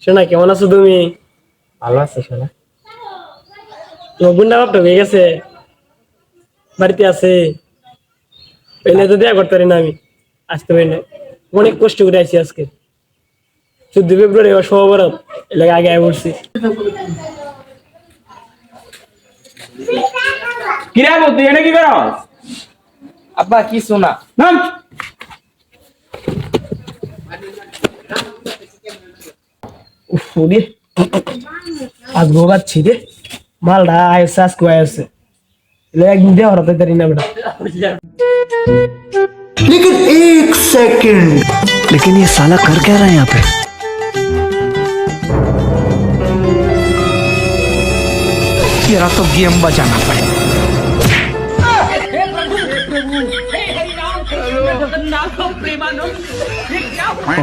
শোনা কেমন আছো তুমি? ভালো আছে শোনা। তোমার বুন্ডা বাপটা হয়ে গেছে, বাড়িতে আছে? পেলে তো দেয়া করতে পারি না, আমি আসতে পারি না, অনেক কষ্ট করে আছি আজকে 14 ফেব্রুয়ারি সহবরাত এলাকা আগে বলছি। কিরা তুই এনে কি করস? আব্বা কিছু না। নাম ওরে আজ ভোগাচ্ছি রে, মালটা আয়সে আজকে আয়সে একদিন দেওয়া হতে পারি না বেটা। लेकिन एक सेकंड, लेकिन ये साला कर क्या रहा है यहाँ पे? तेरा तो गेम बचाना पड़ेगा।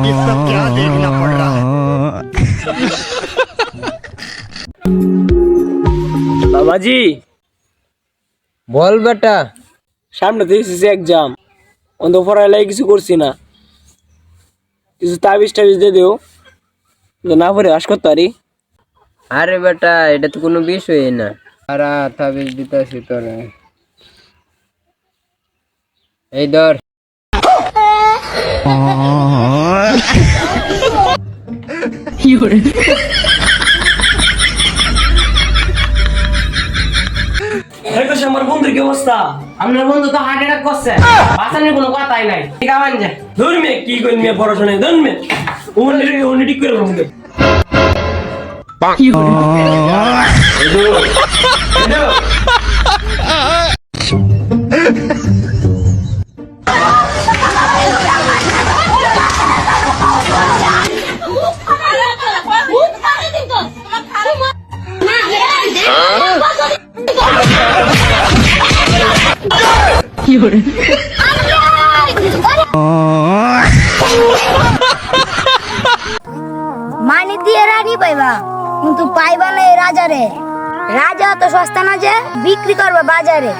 ये सब क्या देखना पड़ रहा है? বাবাজি বল বেটা। সামনে তো এসেছে এক্সাম, অন্ত পড়ালেখা কিছু করছি না, কিছু তাবিজ টাবিজ দিয়ে দেও না পড়ে আস করতে পারি। আরে বেটা এটা তো কোনো বিষয় না। আর তাবিজ দিতেছি তোরে, এই ধর। আমার বন্ধুর কি অবস্থা? আপনার বন্ধু তো হার্ট অ্যাটাক করছে, বাঁচানোর কোনো কথাই নাই। ঠিক আছে যা। ধর্মে কি করি মেয়ে পড়াশোনায় ধর্মে উনি ঠিক করে বলবে। মানি দিয়ে রানী পাইবা, কিন্তু পাইবা না এই রাজারে। রাজা তো সস্তা না যে বিক্রি করবে বাজারে।